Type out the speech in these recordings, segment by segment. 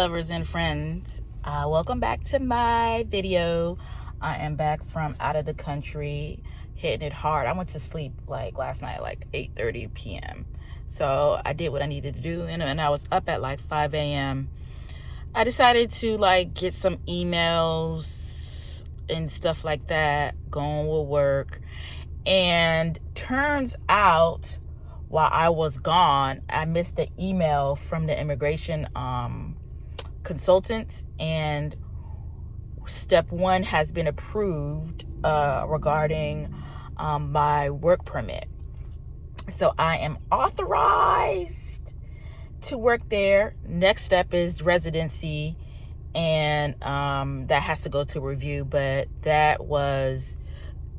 lovers and friends, welcome back to my video. I am back from out of the country, hitting it hard. I went to sleep like last night, like 8:30 p.m. So I did what I needed to do, and I was up at like 5 a.m. I decided to like get some emails and stuff like that, going with work. And turns out, while I was gone, I missed the email from the immigration consultants, and step one has been approved regarding my work permit. So I am authorized to work there. Next step is residency, and that has to go to review, but that was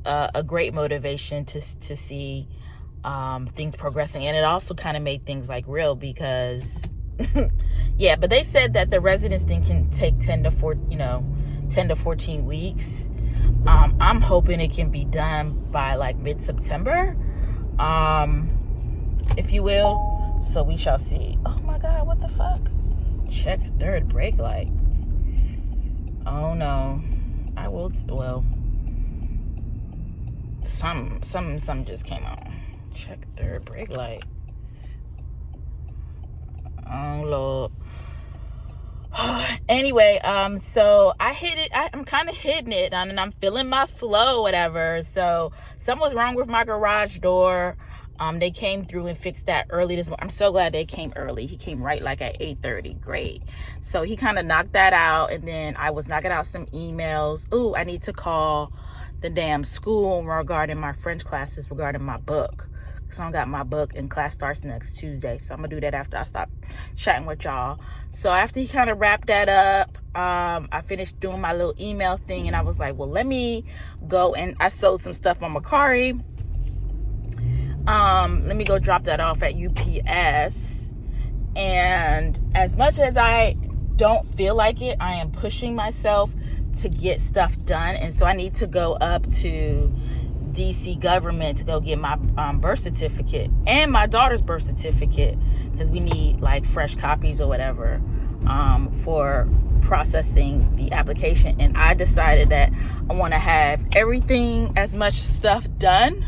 a great motivation to see things progressing. And it also kind of made things like real, because yeah, but they said that the residence thing can take 10 to 14 weeks. I'm hoping it can be done by like mid-September, if you will. So we shall see. Oh my God, what the fuck? Check third brake light. Oh no. I will, well, some just came on. Check third brake light. Oh Lord. Anyway, so I hit it. I'm kind of hitting it, and I'm feeling my flow, whatever. So something was wrong with my garage door. They came through and fixed that early this morning. I'm so glad they came early. He came right like at 8:30. Great. So he kind of knocked that out, and then I was knocking out some emails. Ooh, I need to call the damn school regarding my French classes, regarding my book. So I got my book, and class starts next Tuesday. So I'm gonna do that after I stop chatting with y'all. So after he kind of wrapped that up, I finished doing my little email thing, and I was like, well, let me go, and I sold some stuff on Mercari. Let me go drop that off at UPS. And as much as I don't feel like it, I am pushing myself to get stuff done. And so I need to go up to DC government to go get my birth certificate and my daughter's birth certificate, because we need like fresh copies or whatever for processing the application. And I decided that I want to have everything, as much stuff done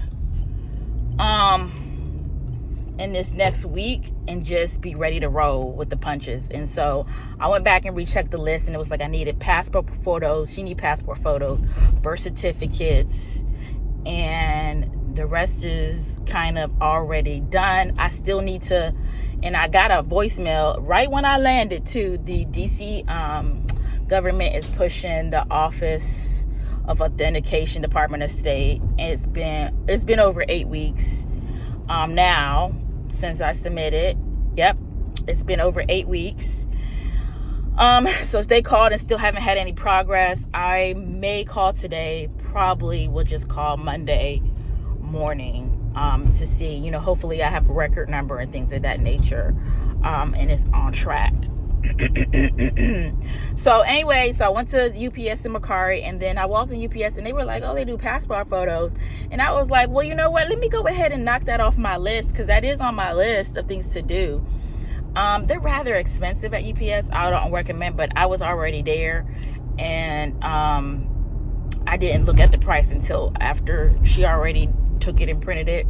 in this next week, and just be ready to roll with the punches. And so I went back and rechecked the list, and it was like I needed passport photos. She needed passport photos, birth certificates, and the rest is kind of already done. I still need to, and I got a voicemail right when I landed too. The DC government is pushing the Office of Authentication, Department of State, and it's been over 8 weeks now since I submitted. Yep, it's been over 8 weeks. So they called and still haven't had any progress. I may call today, probably will just call Monday morning to see, hopefully I have a record number and things of that nature, and it's on track. So anyway, so I went to UPS in Mercari, and then I walked in UPS, and they were like, oh, they do passport photos. And I was like, well, you know what, let me go ahead and knock that off my list, because that is on my list of things to do. They're rather expensive at UPS. I don't recommend, but I was already there, and I didn't look at the price until after she already took it and printed it.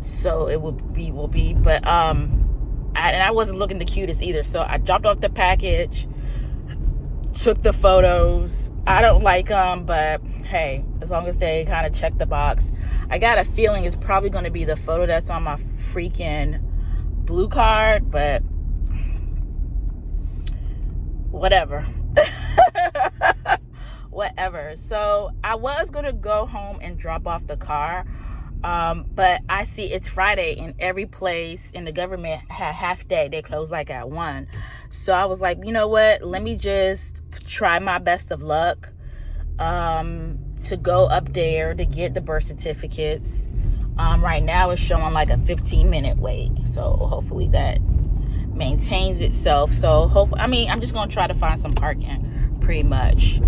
So it will be, but I wasn't looking the cutest either. So I dropped off the package, took the photos. I don't like them, but hey, as long as they kind of check the box. I got a feeling it's probably going to be the photo that's on my freaking blue card, but whatever. Whatever. So I was going to go home and drop off the car. But I see it's Friday, and every place in the government had half day. They close like at 1. So I was like, you know what? Let me just try my best of luck to go up there to get the birth certificates. Right now it's showing like a 15-minute wait. So hopefully that maintains itself. So hopefully, I'm just going to try to find some parking, pretty much.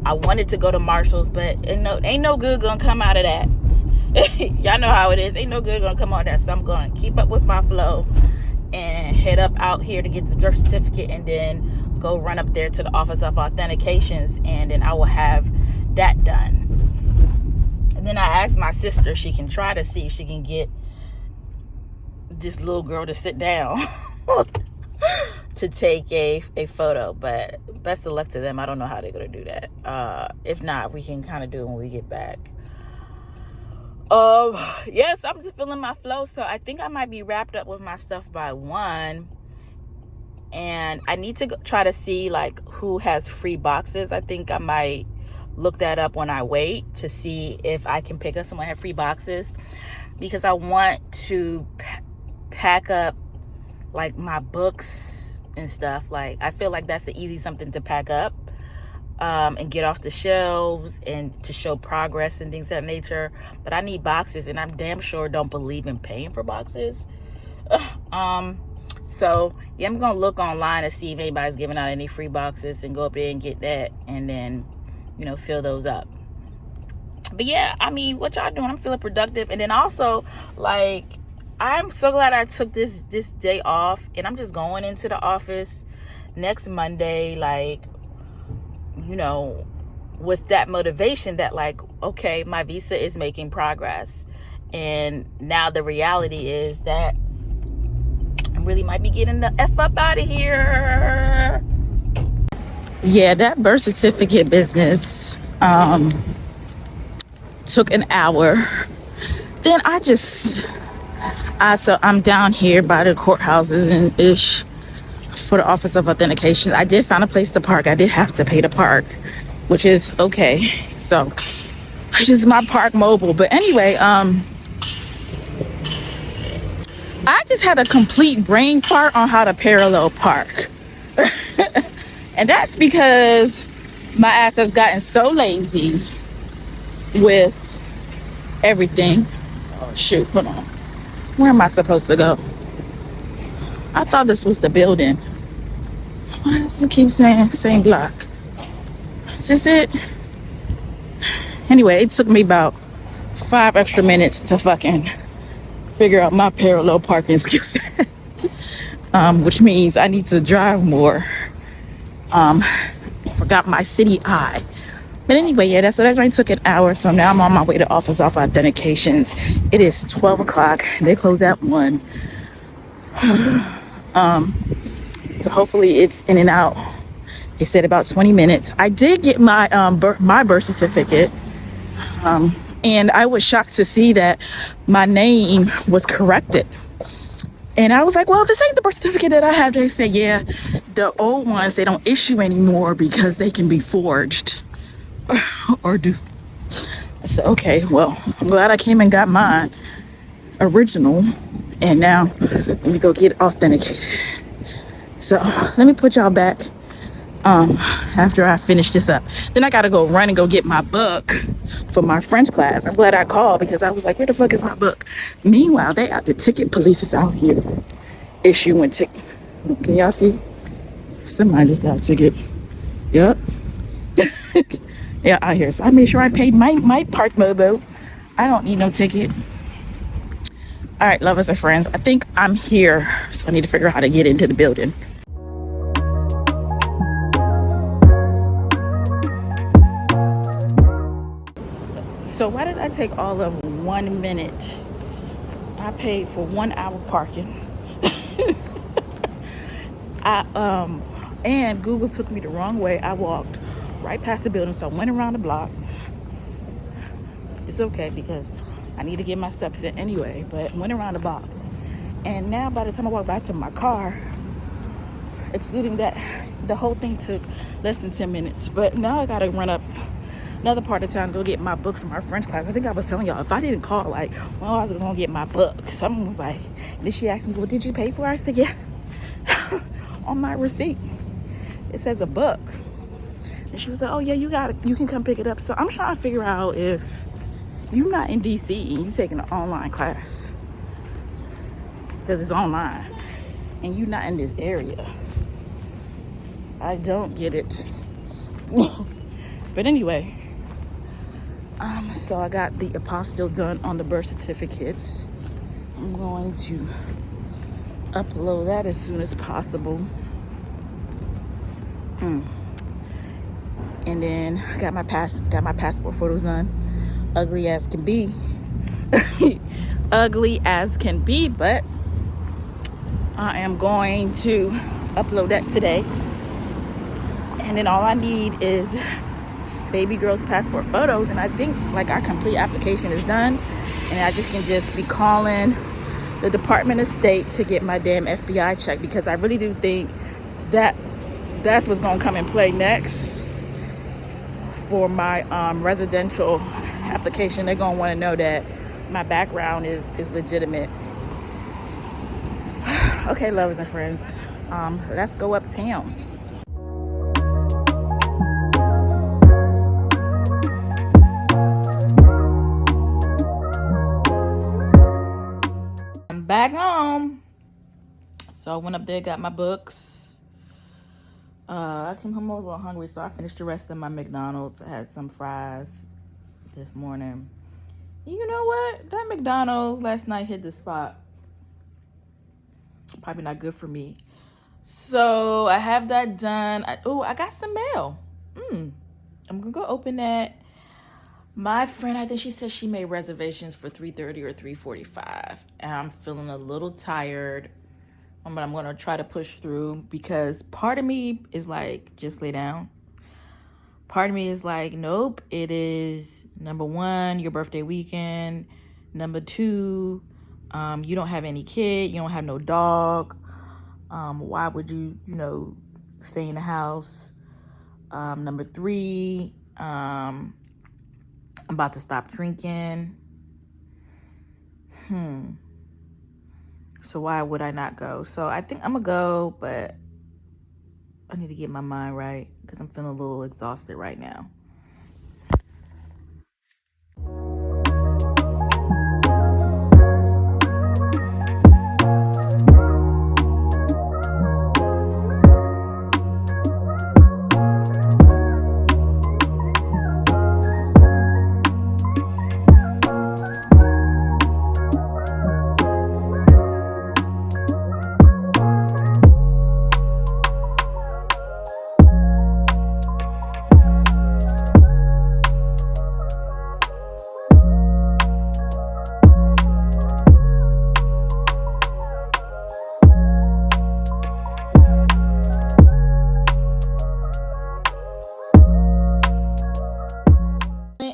I wanted to go to Marshall's, but ain't no good going to come out of that. Y'all know how it is. Ain't no good gonna come on that. So I'm gonna keep up with my flow and head up out here to get the birth certificate, and then go run up there to the Office of Authentications, and then I will have that done. And then I asked my sister if she can try to see if she can get this little girl to sit down to take a photo, but best of luck to them. I don't know how they're gonna do that. If not, we can kind of do it when we get back. Yes, I'm just feeling my flow, so I think I might be wrapped up with my stuff by 1, and I need to try to see like who has free boxes. I think I might look that up when I wait to see if I can pick up someone who have free boxes, because I want to pack up like my books and stuff. Like, I feel like that's the easy something to pack up and get off the shelves and to show progress and things of that nature. But I need boxes, and I'm damn sure don't believe in paying for boxes. So yeah, I'm gonna look online to see if anybody's giving out any free boxes and go up there and get that, and then, you know, fill those up. But yeah, I mean, what y'all doing? I'm feeling productive. And then also, like, I'm so glad I took this day off, and I'm just going into the office next Monday, like, you know, with that motivation that, like, okay, my visa is making progress. And now the reality is that I really might be getting the F up out of here. Yeah, that birth certificate business took an hour. Then so I'm down here by the courthouses and ish for the Office of Authentication. I did find a place to park. I did have to pay to park, which is okay. So I use my park mobile. But anyway, I just had a complete brain fart on how to parallel park. And that's because my ass has gotten so lazy with everything. Oh shoot, hold on. Where am I supposed to go? I thought this was the building. Why does it keep saying same block? Is this it? Anyway, it took me about 5 extra minutes to fucking figure out my parallel parking skill set. Which means I need to drive more. Forgot my city eye. But anyway, yeah, so that took an hour. So now I'm on my way to Office of Authentications. It is 12 o'clock. They close at 1. So hopefully it's in and out. They said about 20 minutes. I did get my birth certificate. And I was shocked to see that my name was corrected. And I was like, well, this ain't the birth certificate that I have. They said, yeah, the old ones, they don't issue anymore because they can be forged. Or do. I said, okay, well, I'm glad I came and got mine original, and now let me go get authenticated. So let me put y'all back after I finish this up. Then I gotta go run and go get my book for my French class. I'm glad I called, because I was like, where the fuck is my book? Meanwhile, they out the ticket police is out here issuing ticket. Can y'all see? Somebody just got a ticket. Yep. Yeah, out here. So I made sure I paid my park mobo. I don't need no ticket. All right, lovers and friends, I think I'm here, so I need to figure out how to get into the building. So why did I take all of 1 minute? I paid for 1 hour parking. And Google took me the wrong way. I walked right past the building, so I went around the block. It's okay because I need to get my steps in anyway, but went around the block. And now by the time I walk back to my car, excluding that, the whole thing took less than 10 minutes. But now I gotta run up another part of town to go get my book from our French class. I think I was telling y'all, if I didn't call, like, well, I was gonna get my book. Someone was like, then she asked me, well, did you pay for it? I said, yeah. On my receipt, it says a book. And she was like, oh yeah, you can come pick it up. So I'm trying to figure out if you're not in DC and you taking an online class, because it's online, and you're not in this area. I don't get it. But anyway, so I got the apostille done on the birth certificates. I'm going to upload that as soon as possible. And then I got my passport photos done. Ugly as can be. Ugly as can be, but I am going to upload that today. And then all I need is baby girl's passport photos, and I think like our complete application is done, and I just can be calling the Department of State to get my damn FBI check, because I really do think that that's what's gonna come in play next for my residential application. They're gonna want to know that my background is legitimate. Okay, lovers and friends, let's go uptown. I'm back home. So I went up there, got my books. I came home, I was a little hungry, so I finished the rest of my McDonald's. I had some fries this morning. You know what? That McDonald's last night hit the spot. Probably not good for me. So I have that done. I got some mail. I'm gonna go open that. My friend, I think she said she made reservations for 3:30 or 3:45. And I'm feeling a little tired. But I'm gonna try to push through, because part of me is like, just lay down. Part of me is like, nope, it is, number one, your birthday weekend. Number two, you don't have any kid, you don't have no dog. Why would you, stay in the house? Number three, I'm about to stop drinking. So why would I not go? So I think I'm gonna go, but I need to get my mind right, because I'm feeling a little exhausted right now.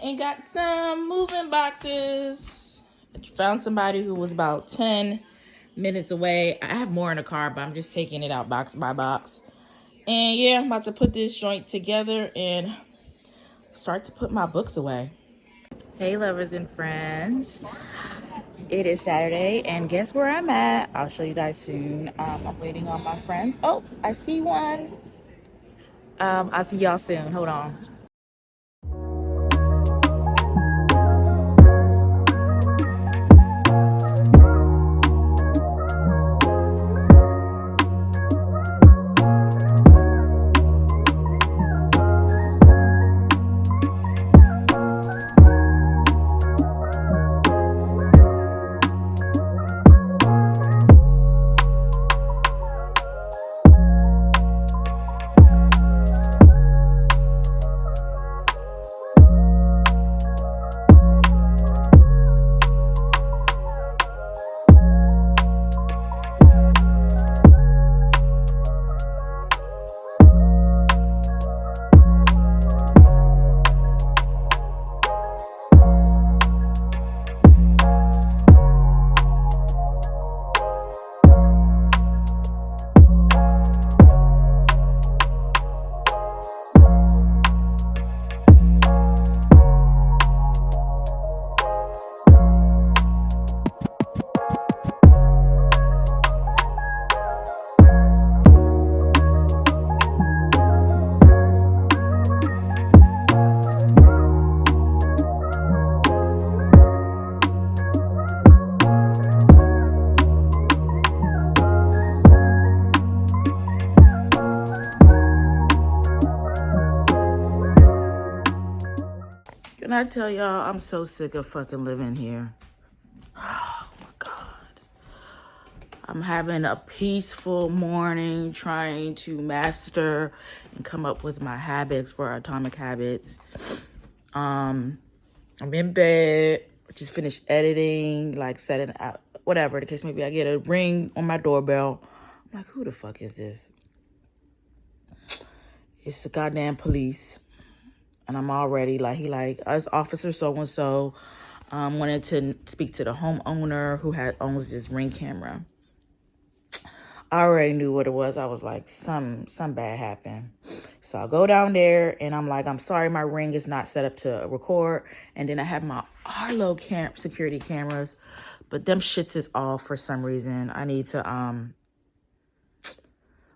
And got some moving boxes. I found somebody who was about 10 minutes away. I have more in the car, but I'm just taking it out box by box. And yeah, I'm about to put this joint together and start to put my books away. Hey, lovers and friends. It is Saturday, and guess where I'm at? I'll show you guys soon. I'm waiting on my friends. Oh, I see one. I'll see y'all soon. Hold on. Can I tell y'all, I'm so sick of fucking living here. Oh my God. I'm having a peaceful morning, trying to master and come up with my habits for Atomic Habits. I'm in bed, just finished editing, like setting out, whatever the case may be. I get a ring on my doorbell. I'm like, who the fuck is this? It's the goddamn police. And I'm already like, he like, us officer so-and-so wanted to speak to the homeowner who owns this Ring camera. I already knew what it was. I was like, some bad happened. So I go down there and I'm like, I'm sorry, my Ring is not set up to record. And then I have my Arlo security cameras, but them shits is off for some reason. I need to,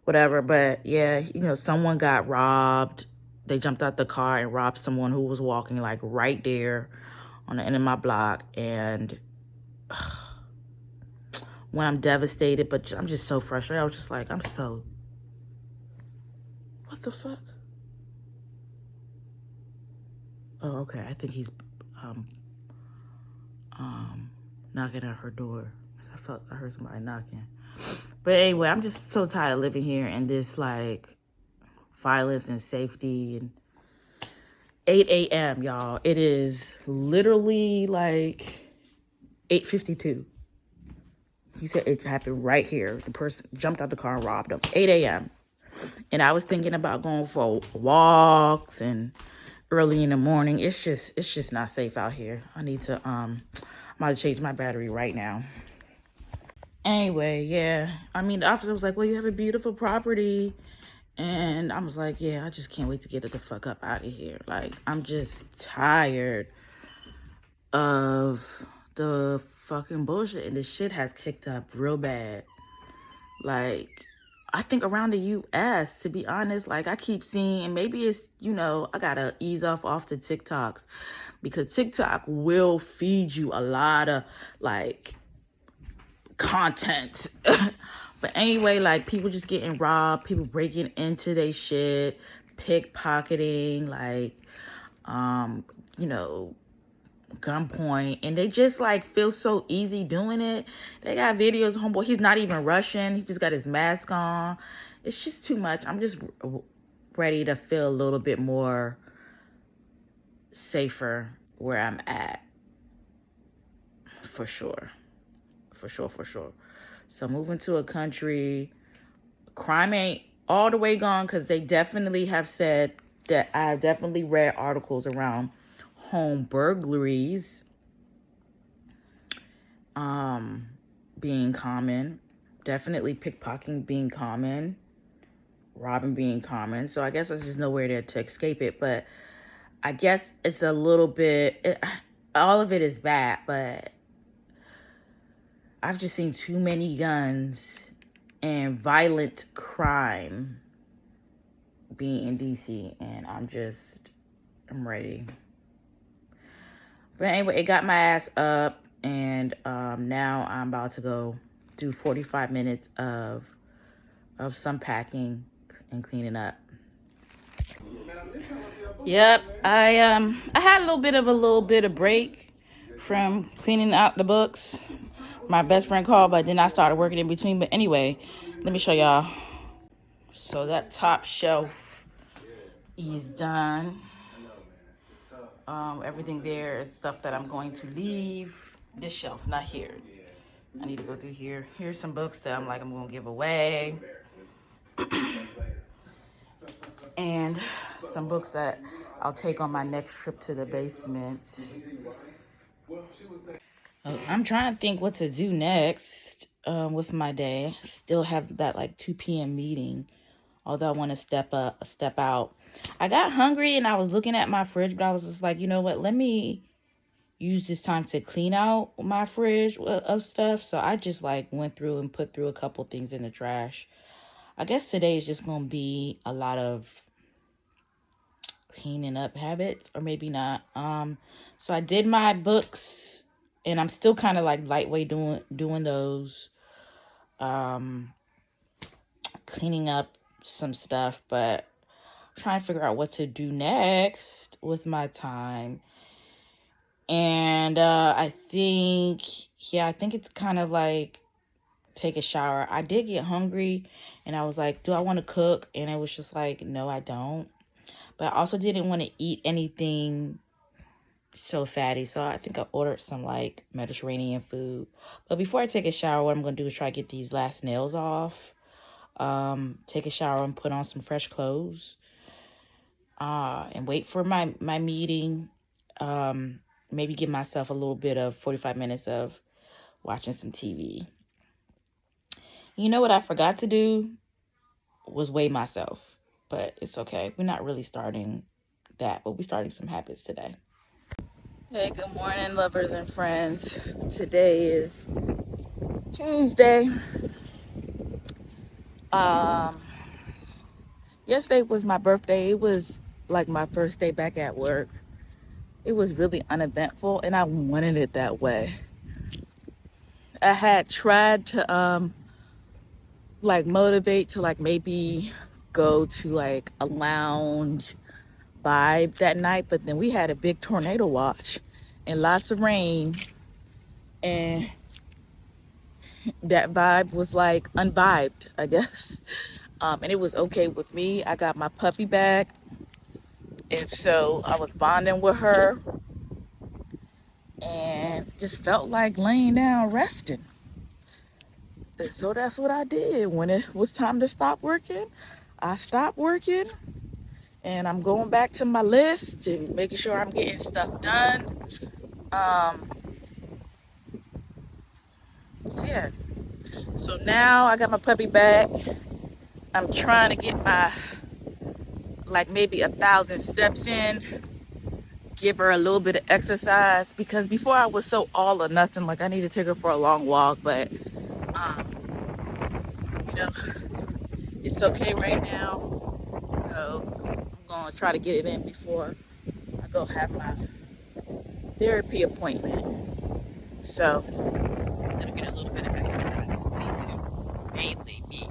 whatever. But yeah, you know, someone got robbed. They jumped out the car and robbed someone who was walking like right there on the end of my block. And when I'm devastated, but I'm just so frustrated. I was just like, what the fuck? Oh, okay. I think he's knocking at her door. I heard somebody knocking. But anyway, I'm just so tired of living here in this like violence and safety. And 8 a.m., y'all. It is literally like 8:52. He said it happened right here. The person jumped out the car and robbed him. 8 a.m. And I was thinking about going for walks and early in the morning. It's just not safe out here. I need to I'm about to change my battery right now. Anyway, yeah. I mean, the officer was like, well, you have a beautiful property. And I was like, yeah, I just can't wait to get it the fuck up out of here. Like, I'm just tired of the fucking bullshit. And this shit has kicked up real bad. Like, I think around the U.S., to be honest, like, I keep seeing, and maybe it's, you know, I gotta ease off the TikToks. Because TikTok will feed you a lot of, like, content. But anyway, like, people just getting robbed, people breaking into their shit, pickpocketing, like, you know, gunpoint, and they just like feel so easy doing it. They got videos, homeboy, he's not even rushing, he just got his mask on. It's just too much. I'm just ready to feel a little bit more safer where I'm at, for sure. So moving to a country, crime ain't all the way gone, because they definitely have said that I've definitely read articles around home burglaries being common, definitely pickpocketing being common, robbing being common. So I guess there's just nowhere there to escape it. But I guess it's a little bit, all of it is bad, but I've just seen too many guns and violent crime being in DC, and I'm ready. But anyway, it got my ass up, and now I'm about to go do 45 minutes of some packing and cleaning up. Yep, I had a little bit of break from cleaning out the books. My best friend called, but then I started working in between. But anyway, let me show y'all. So that top shelf is done. Everything there is stuff that I'm going to leave. This shelf, not here. I need to go through here. Here's some books that I'm going to give away. And some books that I'll take on my next trip to the basement. I'm trying to think what to do next with my day. Still have that like 2 p.m. meeting. Although I want to step out. I got hungry and I was looking at my fridge, but I was just like, you know what? Let me use this time to clean out my fridge of stuff. So I just like went through and put through a couple things in the trash. I guess today is just going to be a lot of cleaning up habits, or maybe not. So I did my books, and I'm still kind of like lightweight doing those. Cleaning up some stuff, but I'm trying to figure out what to do next with my time. And I think it's kind of like take a shower. I did get hungry, and I was like, do I want to cook? And it was just like, no, I don't. But I also didn't want to eat anything so fatty, so I think I ordered some like Mediterranean food. But before I take a shower, what I'm going to do is try to get these last nails off, take a shower and put on some fresh clothes, and wait for my meeting. Maybe give myself a little bit of 45 minutes of watching some TV. You know what I forgot to do was weigh myself, but it's okay. We're not really starting that, but we're starting some habits today. Hey, good morning, lovers and friends. Today is Tuesday. Yesterday was my birthday. It was like my first day back at work. It was really uneventful, and I wanted it that way. I had tried to like motivate to like maybe go to like a lounge vibe that night, but then we had a big tornado watch and lots of rain, and that vibe was like unvibed, I guess. And it was okay with me. I got my puppy back, and so I was bonding with her and just felt like laying down resting. And so that's what I did. When it was time to stop working, I stopped working, and I'm going back to my list and making sure I'm getting stuff done. Yeah. So now I got my puppy back. I'm trying to get my, like maybe 1,000 steps in, give her a little bit of exercise, because before I was so all or nothing, like I need to take her for a long walk, but you know, it's okay right now. So I'm gonna try to get it in before I go have my therapy appointment. So let me get a little bit of exercise. Me too. Mainly me.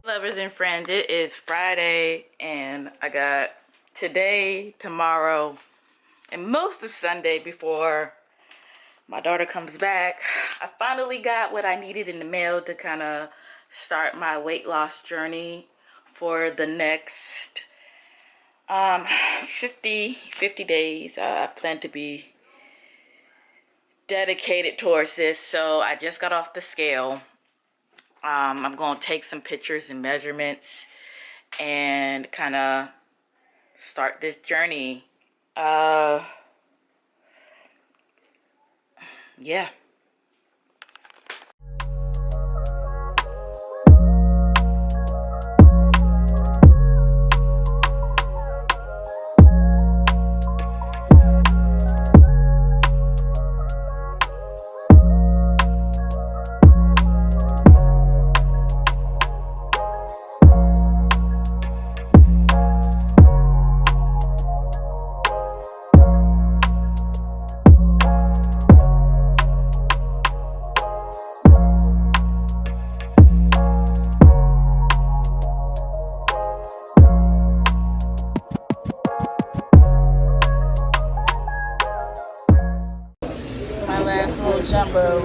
Lovers and friends, it is Friday, and I got today, tomorrow, and most of Sunday before my daughter comes back. I finally got what I needed in the mail to kind of start my weight loss journey for the next 50 days. I plan to be dedicated towards this. So I just got off the scale. I'm going to take some pictures and measurements and kind of start this journey. Yeah. My last little jumbo.